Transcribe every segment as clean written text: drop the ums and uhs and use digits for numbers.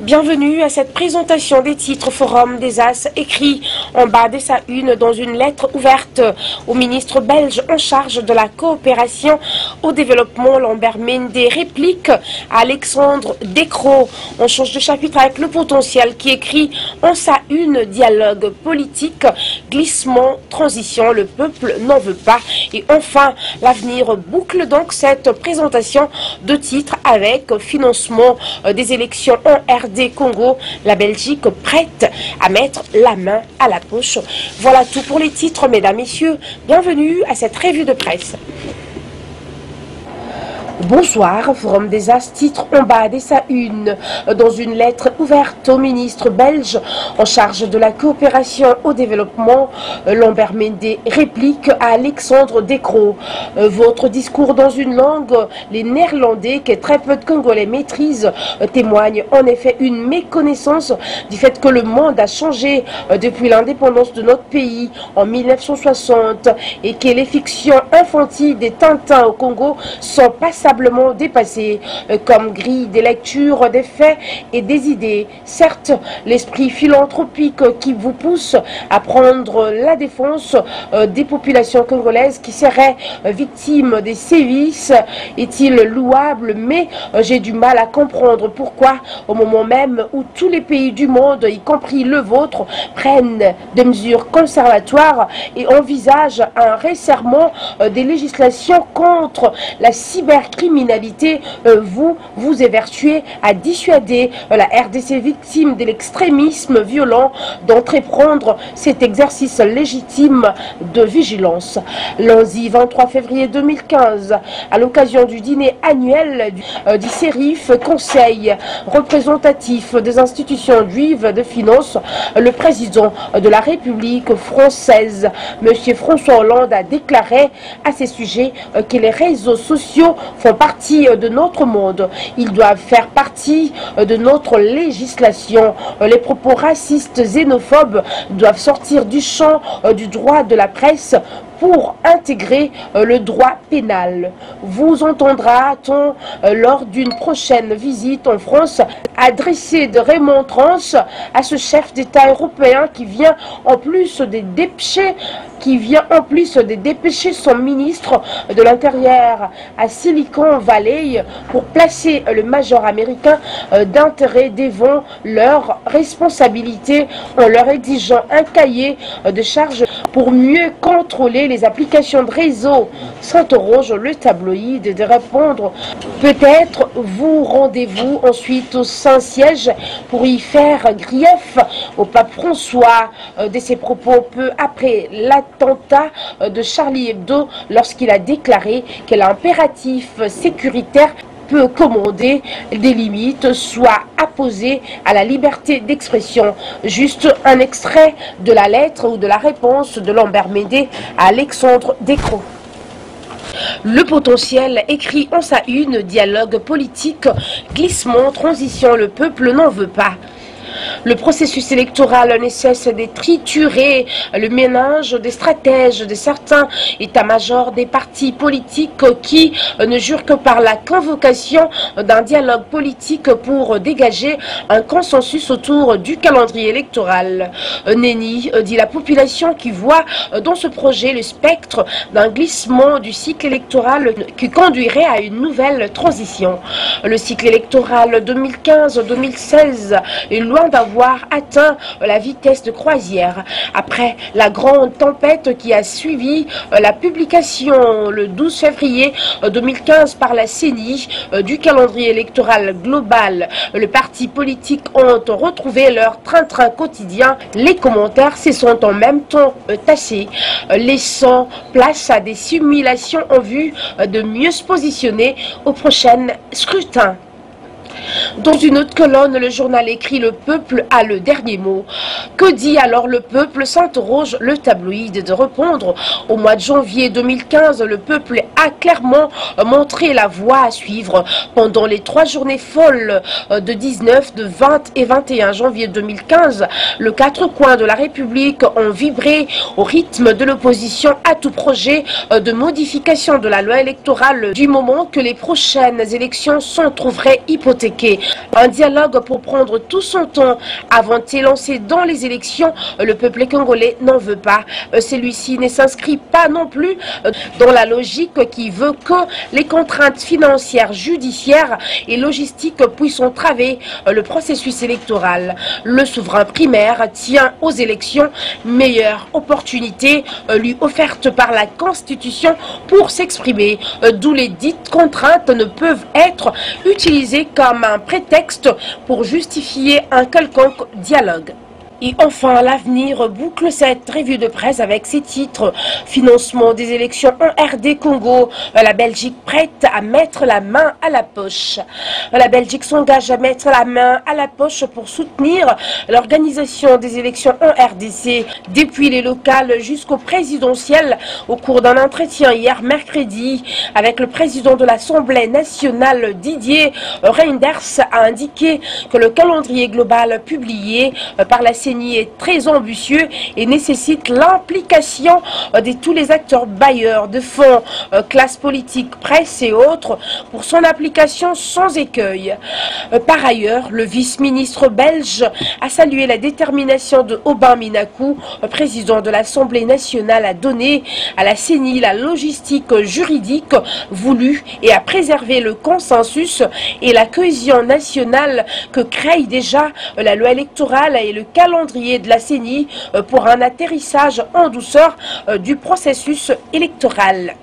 Bienvenue à cette présentation des titres Forum des As écrits en bas de sa une dans une lettre ouverte au ministre belge en charge de la coopération au développement Lambert Mende réplique à Alexandre Descroix. On change de chapitre avec le potentiel qui écrit en sa une dialogue politique, glissement, transition, le peuple n'en veut pas. Et enfin, l'avenir boucle donc cette présentation de titres avec financement des élections en RD Congo, la Belgique prête à mettre la main à la poche. Voilà tout pour les titres, mesdames, messieurs. Bienvenue à cette revue de presse. Bonsoir, Forum des As, titre en bas de sa une. Dans une lettre ouverte au ministre belge en charge de la coopération au développement, Lambert Mende réplique à Alexandre Descroix. Votre discours dans une langue, les néerlandais, que très peu de Congolais maîtrisent, témoigne en effet une méconnaissance du fait que le monde a changé depuis l'indépendance de notre pays en 1960 et que les fictions infantiles des Tintins au Congo sont passablement dépassées comme grille des lectures, des faits et des idées. Certes, l'esprit philanthropique qui vous pousse à prendre la défense des populations congolaises qui seraient victimes des sévices est-il louable, mais j'ai du mal à comprendre pourquoi, au moment même où tous les pays du monde, y compris le vôtre, prennent des mesures conservatoires et envisagent un resserrement des législations contre la cybercriminalité, vous évertuez à dissuader la RDC victime de l'extrémisme violent d'entreprendre cet exercice légitime de vigilance. Lundi 23 février 2015, à l'occasion du dîner annuel du CERIF, Conseil représentatif des institutions juives de finance, le président de la République française, M. François Hollande, a déclaré à ces sujets que les réseaux sociaux font partie de notre monde. Ils doivent faire partie de notre législation. Les propos racistes, xénophobes doivent sortir du champ du droit de la presse pour intégrer le droit pénal. Vous entendra-t-on lors d'une prochaine visite en France adresser de remontrances à ce chef d'État européen qui vient en plus de dépêcher son ministre de l'Intérieur à Silicon Valley pour placer le major américain d'intérêt devant leurs responsabilités en leur exigeant un cahier de charges pour mieux contrôler les applications de réseau. S'interroge le tabloïd de répondre. Peut-être vous rendez-vous ensuite au Saint-Siège pour y faire grief au pape François de ses propos peu après l'attentat de Charlie Hebdo lorsqu'il a déclaré que l'impératif sécuritaire peut commander des limites soient apposées à la liberté d'expression. Juste un extrait de la lettre ou de la réponse de Lambert Mende à Alexandre Descroix. Le potentiel écrit en sa une, dialogue politique, glissement, transition, le peuple n'en veut pas. Le processus électoral ne cesse de triturer le ménage des stratèges de certains états-majors des partis politiques qui ne jurent que par la convocation d'un dialogue politique pour dégager un consensus autour du calendrier électoral. Nenni, dit la population qui voit dans ce projet le spectre d'un glissement du cycle électoral qui conduirait à une nouvelle transition. Le cycle électoral 2015-2016 est loin d'avoir atteint la vitesse de croisière. Après la grande tempête qui a suivi la publication le 12 février 2015 par la CENI du calendrier électoral global, les partis politiques ont retrouvé leur train-train quotidien. Les commentaires se sont en même temps tassés, laissant place à des simulations en vue de mieux se positionner au prochain scrutin. Dans une autre colonne, le journal écrit « Le peuple a le dernier mot ». Que dit alors le peuple, s'interroge le tabloïd de répondre. Au mois de janvier 2015, le peuple a clairement montré la voie à suivre. Pendant les 3 journées folles de 19, de 20 et 21 janvier 2015, les 4 coins de la République ont vibré au rythme de l'opposition à tout projet de modification de la loi électorale du moment que les prochaines élections s'en trouveraient hypothéquées. convoqué un dialogue pour prendre tout son temps avant de s'élancer dans les élections. Le peuple congolais n'en veut pas. Celui-ci ne s'inscrit pas non plus dans la logique qui veut que les contraintes financières, judiciaires et logistiques puissent entraver le processus électoral. Le souverain primaire tient aux élections, meilleure opportunité lui offerte par la Constitution pour s'exprimer, d'où les dites contraintes ne peuvent être utilisées comme un prétexte pour justifier un quelconque dialogue. Et enfin, l'avenir boucle cette revue de presse avec ses titres. Financement des élections en RD Congo. La Belgique prête à mettre la main à la poche. La Belgique s'engage à mettre la main à la poche pour soutenir l'organisation des élections en RDC. Depuis les locales jusqu'au présidentiel, au cours d'un entretien hier mercredi avec le président de l'Assemblée nationale, Didier Reynders, a indiqué que le calendrier global publié par la CENI est très ambitieux et nécessite l'implication de tous les acteurs bailleurs de fonds, classe politique, presse et autres pour son application sans écueil. Par ailleurs, le vice-ministre belge a salué la détermination de Aubin Minakou, président de l'Assemblée nationale, à donner à la CENI la logistique juridique voulue et à préserver le consensus et la cohésion nationale que créent déjà la loi électorale et le calendrier de la CENI pour un atterrissage en douceur du processus électoral.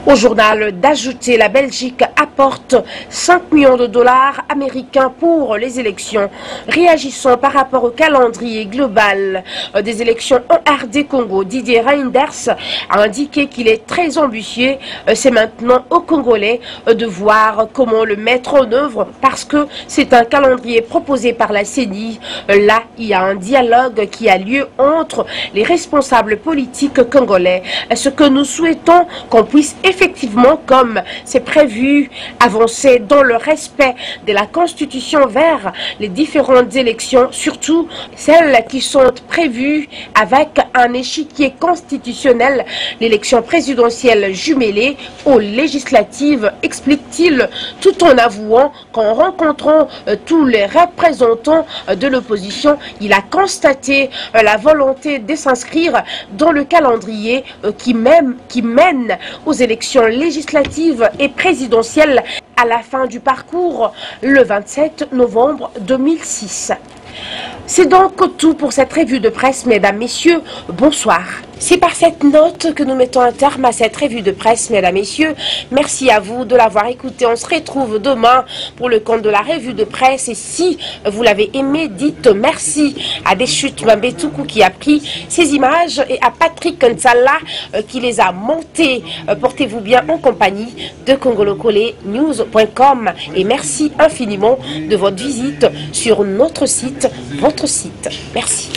Au journal d'ajouter, la Belgique apporte 5 millions de dollars américains pour les élections. Réagissant par rapport au calendrier global des élections en RD Congo, Didier Reynders a indiqué qu'il est très ambitieux. C'est maintenant aux Congolais de voir comment le mettre en œuvre parce que c'est un calendrier proposé par la CENI. Là, il y a un dialogue qui a lieu entre les responsables politiques congolais. Ce que nous souhaitons qu'on puisse effectivement, comme c'est prévu, avancer dans le respect de la Constitution vers les différentes élections, surtout celles qui sont prévues avec un échiquier constitutionnel, l'élection présidentielle jumelée aux législatives, explique-t-il, tout en avouant qu'en rencontrant tous les représentants de l'opposition, il a constaté la volonté de s'inscrire dans le calendrier qui mène aux élections législatives et présidentielles à la fin du parcours le 27 novembre 2006. C'est donc tout pour cette revue de presse, mesdames, messieurs, bonsoir. C'est par cette note que nous mettons un terme à cette revue de presse, mesdames, messieurs. Merci à vous de l'avoir écouté. On se retrouve demain pour le compte de la revue de presse. Et si vous l'avez aimé, dites merci à Deschutes Mambetoukou qui a pris ces images et à Patrick Nsala qui les a montées. Portez-vous bien en compagnie de congolocolenews.com et merci infiniment de votre visite sur notre site, votre site. Merci.